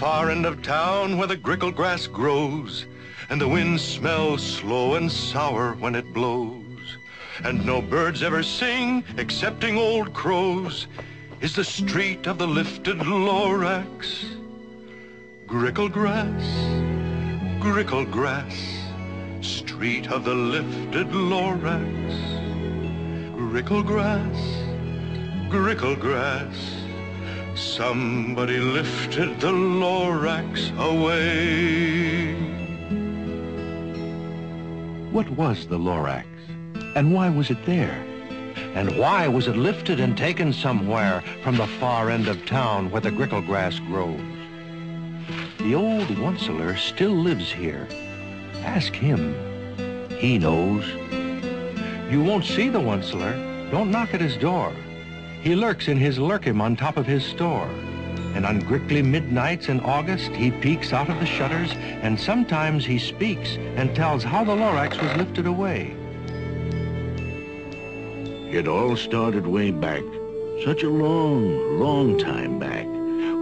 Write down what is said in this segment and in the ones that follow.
far end of town where the grickle grass grows, and the wind smells slow and sour when it blows, and no birds ever sing excepting old crows, is the street of the lifted Lorax. Grickle grass, street of the lifted Lorax. Grickle grass, somebody lifted the Lorax away. What was the Lorax, and why was it there? And why was it lifted and taken somewhere from the far end of town where the grickle grass grows? The old Onceler still lives here. Ask him. He knows. You won't see the Onceler. Don't knock at his door. He lurks in his lurkim on top of his store. And on grickly midnights in August, he peeks out of the shutters, and sometimes he speaks and tells how the Lorax was lifted away. It all started way back, such a long, long time back.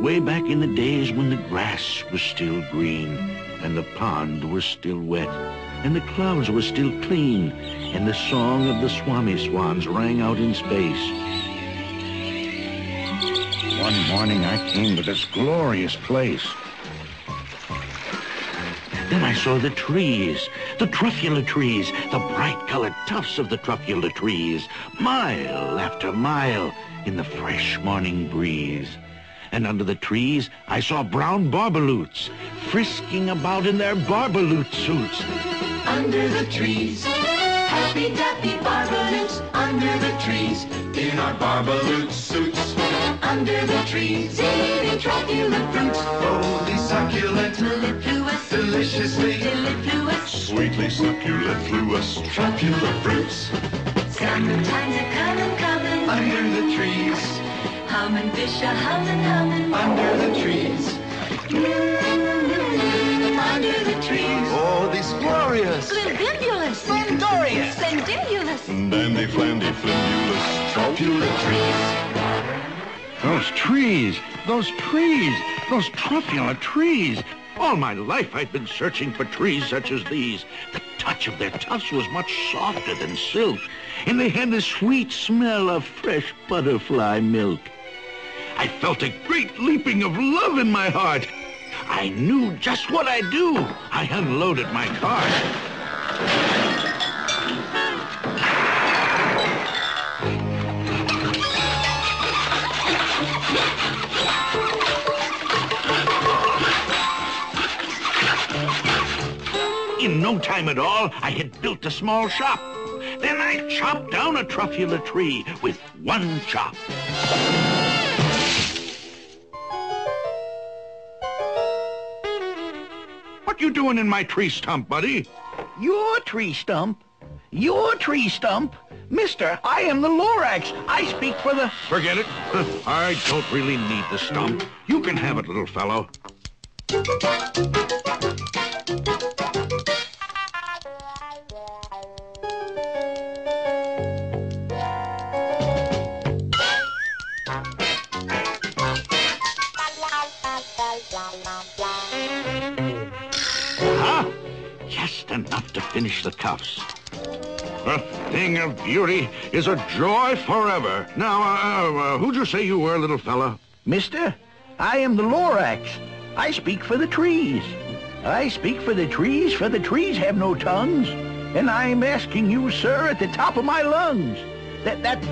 Way back in the days when the grass was still green, and the pond was still wet, and the clouds were still clean, and the song of the Swami swans rang out in space. One morning I came to this glorious place. Then I saw the trees, the truffula trees, the bright-colored tufts of the truffula trees, mile after mile in the fresh morning breeze. And under the trees, I saw brown barbaloots frisking about in their barbaloot suits. Under the trees, happy-dappy barbaloots. Under the trees, in our barbaloot suits. Under the trees, eating truffula fruits. Boldly succulent, mellifluous, deliciously mellifluous, sweetly succulent-fluous, truffula fruits. Sometimes a coming, under the trees. Hummin' fish hummin', under the trees. Under the trees. Oh, these glorious, Glendibulous, splendorious, spendulous, dandy-flandy-flimulous truffula trees. Those truffula trees. All my life I'd been searching for trees such as these. The touch of their tufts was much softer than silk, and they had the sweet smell of fresh butterfly milk. I felt a great leaping of love in my heart. I knew just what I'd do. I unloaded my cart. In no time at all, I had built a small shop. Then I chopped down a truffula tree with one chop. What you doing in my tree stump, buddy? Your tree stump? Your tree stump? Mister, I am the Lorax. I speak for the... Forget it. I don't really need the stump. You can have it, little fellow. Just enough to finish the cuffs. A thing of beauty is a joy forever. Now, who'd you say you were, little fella? Mister, I am the Lorax. I speak for the trees. I speak for the trees have no tongues. And I'm asking you, sir, at the top of my lungs, that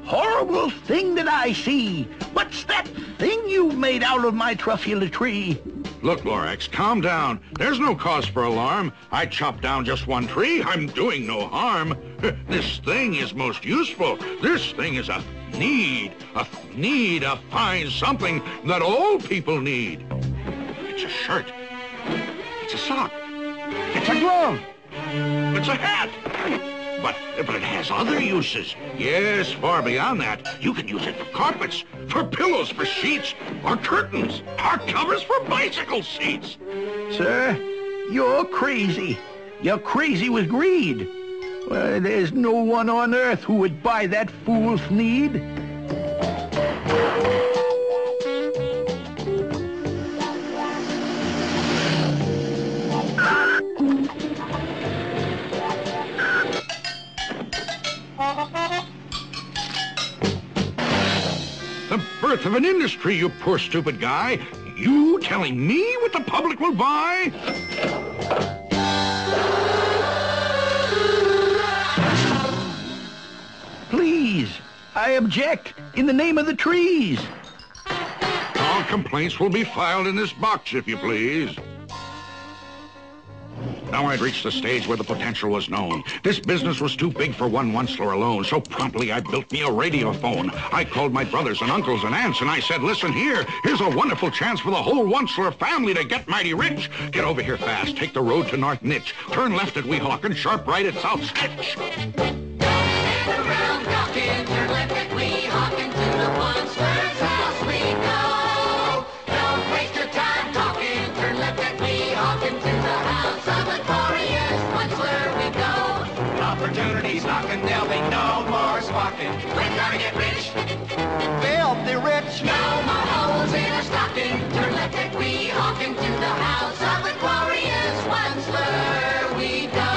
horrible thing that I see. What's that thing you've made out of my truffula tree? Look, Lorax, calm down. There's no cause for alarm. I chopped down just one tree. I'm doing no harm. This thing is most useful. This thing is a need, a fine something that all people need. It's a shirt. It's a sock. It's a glove. It's a hat. But it has other uses. Yes, far beyond that. You can use it for carpets, for pillows, for sheets, or curtains, or covers for bicycle seats. Sir, you're crazy. You're crazy with greed. Well, there's no one on earth who would buy that fool's need. birth of an industry, you poor stupid guy. You telling me what the public will buy? Please, I object in the name of the trees. All complaints will be filed in this box, if you please. Now I'd reached the stage where the potential was known. This business was too big for one Onceler alone, so promptly I built me a radiophone. I called my brothers and uncles and aunts, and I said, listen here, here's a wonderful chance for the whole Onceler family to get mighty rich. Get over here fast, take the road to North Nitch, turn left at Weehawken, and sharp right at South Stitch. Don't stand around talking, turn left at Weehawken, to the Onceler's house we go. Don't waste your time talking, turn left at Weehawken, to the house of a glorious Onceler we go. Opportunities knocking, there'll be no more squawking. We're gonna get rich, filthy rich. No more holes in our stocking, turn left at Weehawken, to the house of a glorious Onceler we go.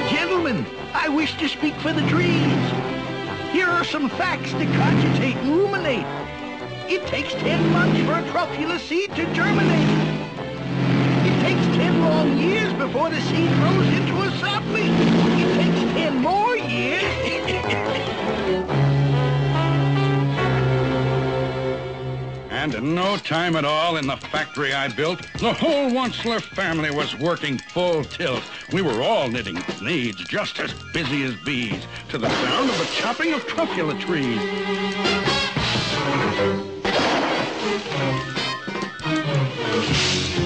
Gentlemen, I wish to speak for the trees. Here are some facts to cogitate and ruminate. It takes 10 months for a truffula seed to germinate. It takes 10 long years before the seed grows into a sapling. It takes 10 more years. And in no time at all in the factory I built, the whole Onceler family was working full tilt. We were all knitting needs, just as busy as bees, to the sound of the chopping of truffula trees.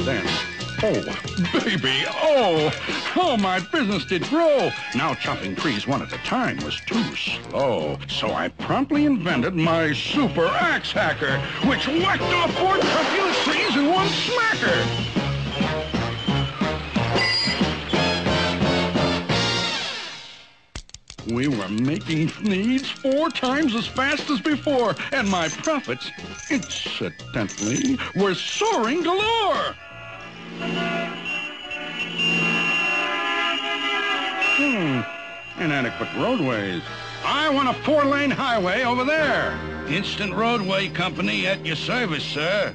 Then, oh, baby, oh, my business did grow. Now chopping trees one at a time was too slow. So I promptly invented my super axe hacker, which whacked off 4 truffula trees in one smacker. We were making needs 4 times as fast as before, and my profits, incidentally, were soaring galore. Inadequate roadways. I want a 4-lane highway over there. Instant Roadway Company at your service, sir.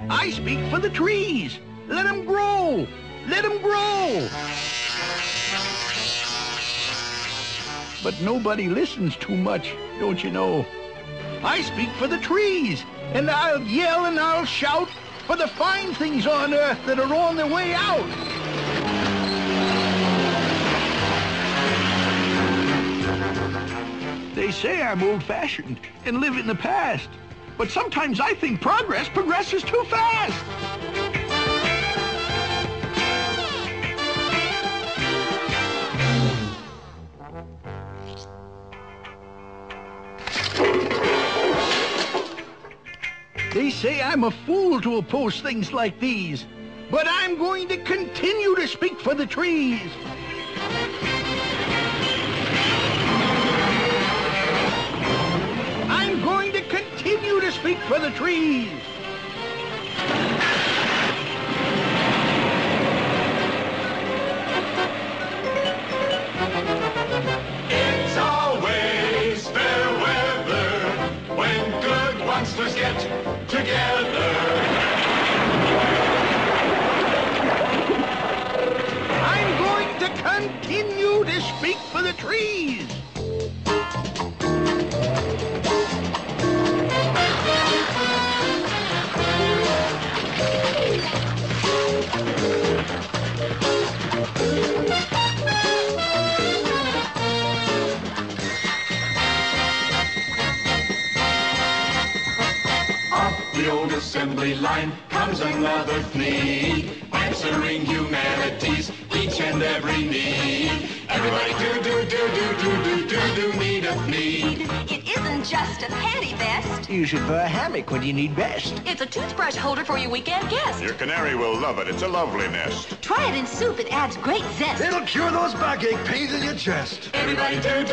I speak for the trees. Let them grow. Let them grow. But nobody listens too much, don't you know? I speak for the trees, and I'll yell and I'll shout for the fine things on earth that are on their way out. They say I'm old-fashioned and live in the past. But sometimes I think progress progresses too fast. They say I'm a fool to oppose things like these, but I'm going to continue to speak for the trees. I'm going to continue to speak for the trees. It's always fair weather when good monsters get together. I'm going to continue to speak for the trees. line comes another need, answering humanity's each and every need. Everybody do need a need. It isn't just a panty vest. You should wear a hammock when you need best. It's a toothbrush holder for your weekend guest. Your canary will love it. It's a lovely nest. Try it in soup. It adds great zest. It'll cure those backache pains in your chest. Everybody do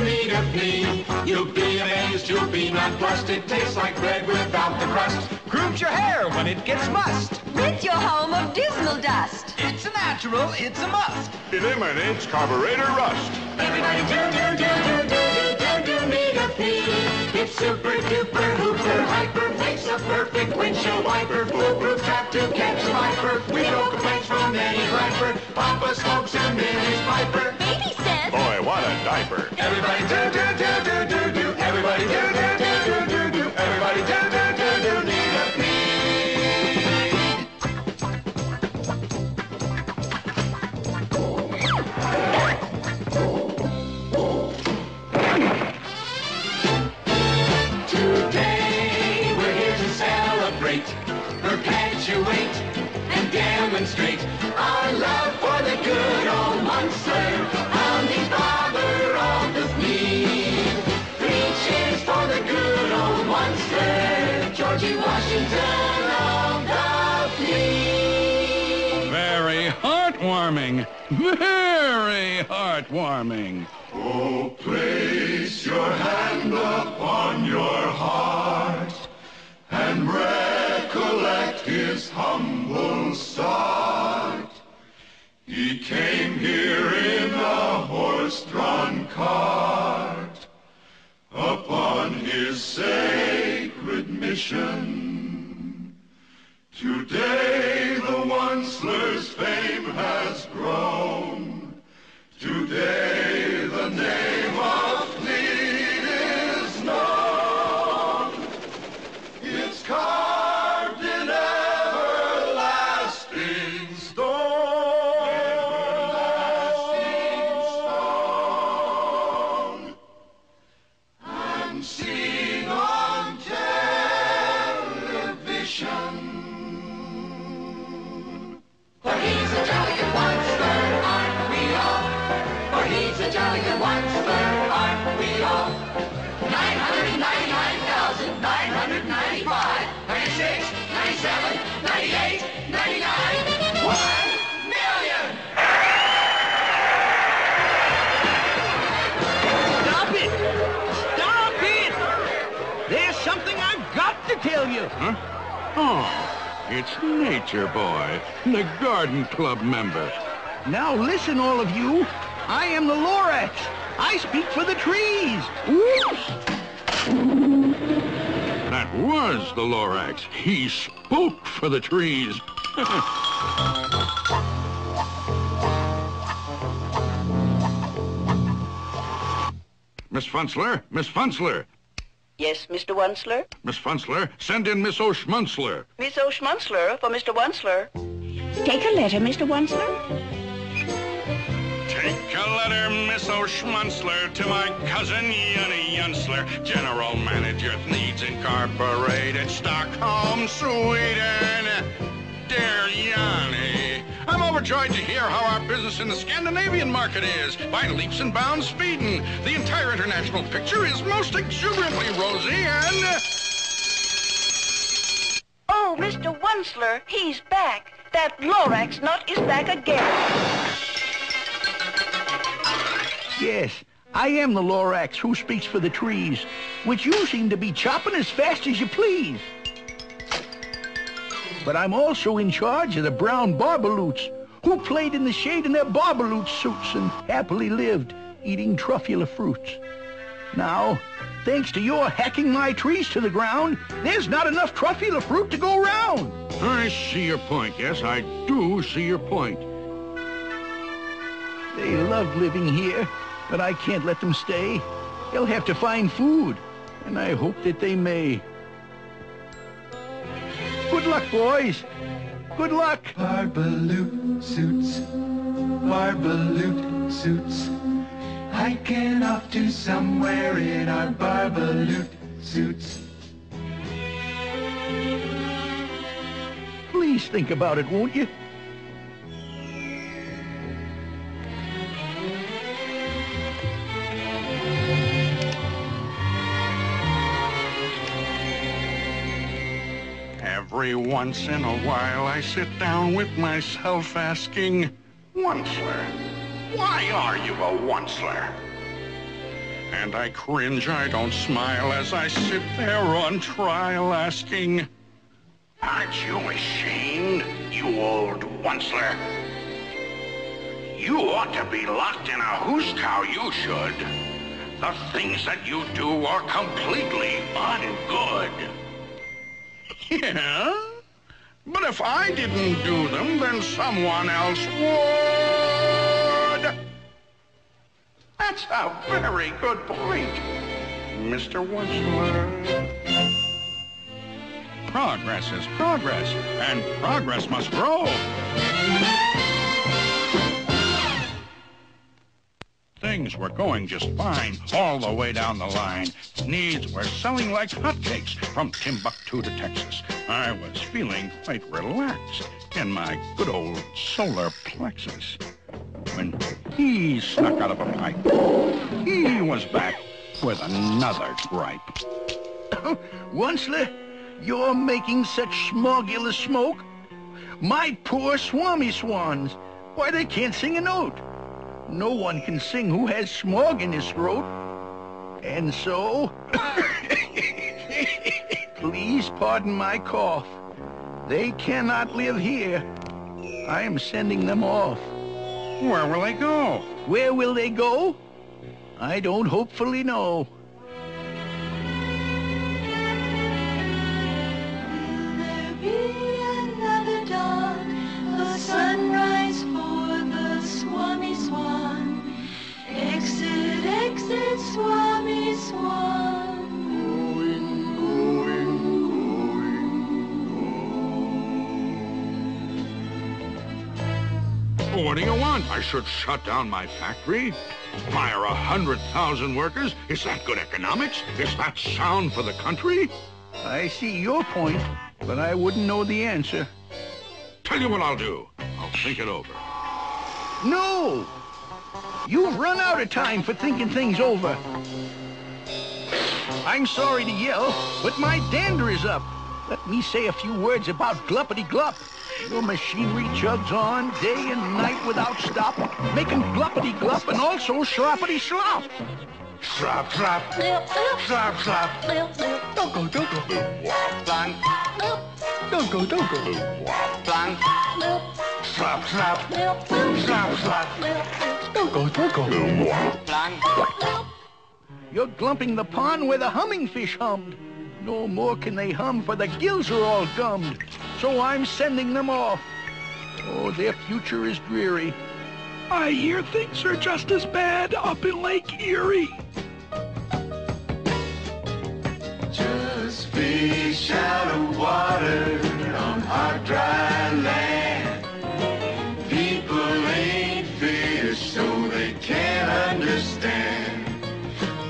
need a need. You'll be amazed, you'll be nonplussed. It tastes like bread without the crust. Grooms your hair when it gets mussed. Rid your home of dismal dust. It's a natural, it's a must. Eliminates carburetor rust. Everybody do need a need. It's super duper hooper hyper, makes a perfect windshield wiper. Foolproof trap to catch a viper. We no complaints from any griper. Papa smokes and Minnie's piper. Baby says, Boy, what a diaper. Everybody do. Everybody do. Everybody do need a need. Today we're here to celebrate, perpetuate, and demonstrate our love for the good old Munster. Founding father of the Fleet. 3 cheers for the good old Munster. Georgie Washington of the Fleet. Very heartwarming. Very heartwarming. Oh, place your hand upon your heart and recollect his humble start. He came here in a horse-drawn cart upon his sacred mission. Today the Onceler's fame has grown. Today the name of Fleet is known. It's carved in everlasting stone. Everlasting stone. And seen on television. For he's a jolly good Munster, aren't we all? For he's a jolly good Munster, aren't we all? 999,995, 96, 97, 98, 99, 1 million! Stop it! Stop it! There's something I've got to tell you. Huh? Oh, it's Nature Boy, the Garden Club member. Now listen, all of you. I am the Lorax. I speak for the trees. That was the Lorax. He spoke for the trees. Miss Funzler, Miss Funzler. Yes, Mr. Onceler? Miss Funzler, send in Miss O'Schmunzler. Miss O'Schmunzler for Mr. Onceler. Take a letter, Mr. Onceler. Take a letter, Miss O'Schmunzler, to my cousin Yunny Yunsler, General Manager of Needs Incorporated, Stockholm, Sweden. Dear Yanni, I'm overjoyed to hear how our business in the Scandinavian market is. By leaps and bounds speeding. The entire international picture is most exuberantly rosy and... Oh, Mr. Onceler, he's back. That Lorax nut is back again. Yes, I am the Lorax who speaks for the trees, which you seem to be chopping as fast as you please. But I'm also in charge of the brown barbaloots, who played in the shade in their barbaloot suits and happily lived, eating truffula fruits. Now, thanks to your hacking my trees to the ground, there's not enough truffula fruit to go round. I see your point. Yes, I do see your point. They love living here, but I can't let them stay. They'll have to find food, and I hope that they may. Good luck, boys. Good luck. Barbaloot suits, barbaloot suits. Hiking off to somewhere in our barbaloot suits. Please think about it, won't you? Every once in a while I sit down with myself asking, Onceler, why are you a onceler? And I cringe, I don't smile as I sit there on trial asking, aren't you ashamed, you old onceler? You ought to be locked in a hoose cow, you should. The things that you do are completely ungood. Yeah? But if I didn't do them, then someone else would. That's a very good point, Mr. Onceler. Progress is progress, and progress must grow. Things were going just fine all the way down the line. Needs were selling like hotcakes from Timbuktu to Texas. I was feeling quite relaxed in my good old solar plexus when he snuck out of a pipe. He was back with another gripe. Onceler, you're making such smogulous smoke. My poor swami swans. Why, they can't sing a note. No one can sing who has smog in his throat. And so, please pardon my cough. They cannot live here. I am sending them off. Where will they go? Where will they go? I don't hopefully know. Will there be another dawn, a sunrise for the Swami Swan? Exit, exit, Swami Swan. What do you want? I should shut down my factory? Fire 100,000 workers? Is that good economics? Is that sound for the country? I see your point, but I wouldn't know the answer. Tell you what I'll do. I'll think it over. No! You've run out of time for thinking things over. I'm sorry to yell, but my dander is up. Let me say a few words about gluppity-glup. Your machinery chugs on day and night without stop, making gluppity-glup and also sloppity-slop. Slop, slop. Slop, slop. Don't go, don't go. Blank. Don't go, don't go. Blank. Slop, slop. Slop, slop. Don't go, don't go. Blank. You're glumping the pond where the humming fish hummed. No more can they hum, for the gills are all gummed. So I'm sending them off. Oh, their future is dreary. I hear things are just as bad up in Lake Erie. Just fish out of water on hot, dry land. People ain't fish, so they can't understand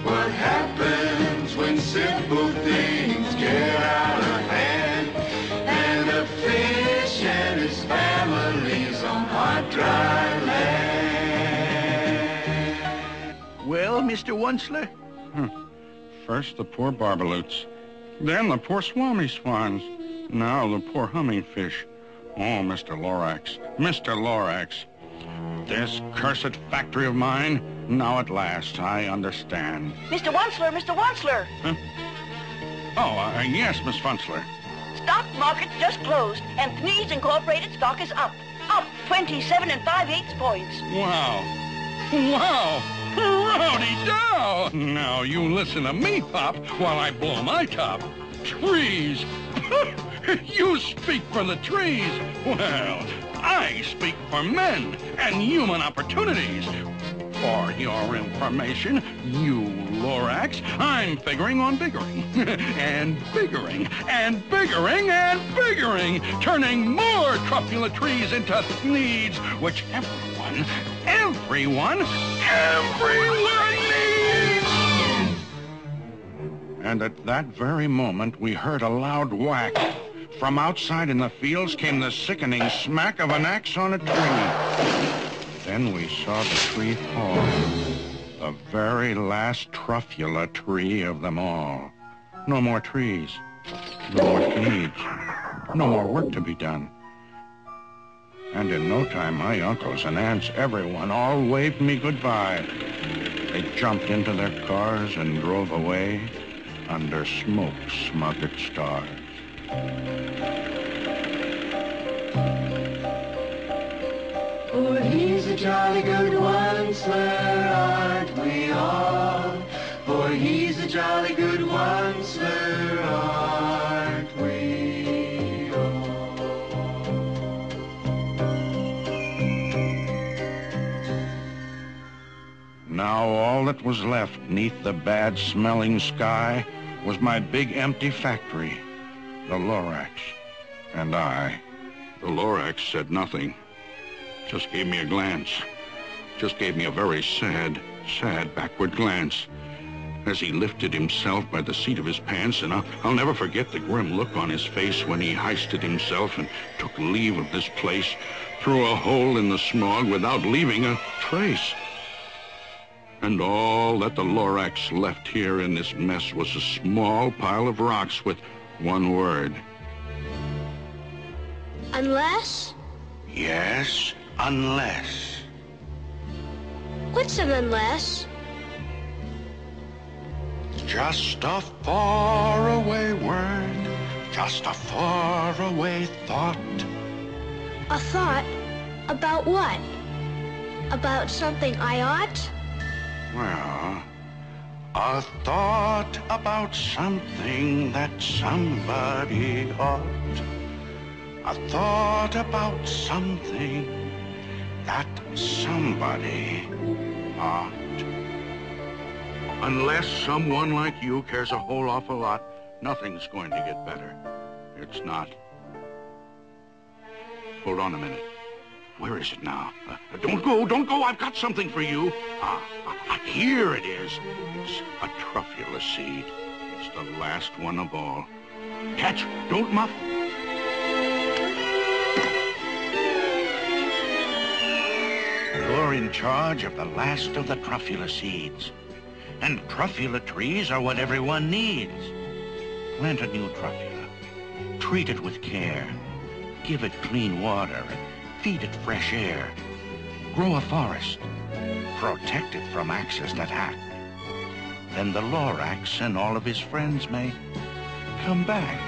what happens when simple things get out of hand. And a fish and his family's on hot, dry land. Well, Mr. Onceler? First the poor barbaloots, then the poor swami swans, now the poor humming fish. Oh, Mr. Lorax, Mr. Lorax. This cursed factory of mine, now at last I understand. Mr. Onceler, Mr. Onceler. Huh? Oh, yes, Miss Funzler. Stock market just closed, and Thnees Incorporated stock is up. Up 27 5/8 points. Wow. Wow. Rowdy-dow! Now you listen to me, Pop, while I blow my top. Trees! You speak for the trees. Well, I speak for men and human opportunities. For your information, you Lorax, I'm figuring on biggering. And biggering, and biggering, and biggering, turning more truffula trees into Thneeds, which everyone needs! And at that very moment, we heard a loud whack From outside in the fields came the sickening smack of an axe on a tree. Then we saw the tree fall. The very last truffula tree of them all. No more trees. No more seeds. No more work to be done. And in no time, my uncles and aunts, everyone, all waved me goodbye. They jumped into their cars and drove away under smoke-smothered stars. For he's a jolly good one, sir, aren't we all? For he's a jolly good one, sir, aren't we all? Now all that was left neath the bad-smelling sky was my big empty factory, the Lorax, and I. The Lorax said nothing. Just gave me a glance. Just gave me a very sad backward glance as he lifted himself by the seat of his pants, and I'll never forget the grim look on his face when he hoisted himself and took leave of this place through a hole in the smog without leaving a trace. And all that the Lorax left here in this mess was a small pile of rocks with one word. Unless? Yes, unless. What's an unless? Just a faraway word, just a faraway thought. A thought? About what? About something I ought? Well, a thought about something that somebody ought. A thought about something that somebody ought. Unless someone like you cares a whole awful lot, nothing's going to get better. It's not. Hold on a minute. Where is it now? Don't go, I've got something for you. Here it is. It's a truffula seed. It's the last one of all. Catch, don't muff. You're in charge of the last of the truffula seeds. And truffula trees are what everyone needs. Plant a new truffula. Treat it with care. Give it clean water and feed it fresh air. Grow a forest. Protect it from axes that hack. Then the Lorax and all of his friends may come back.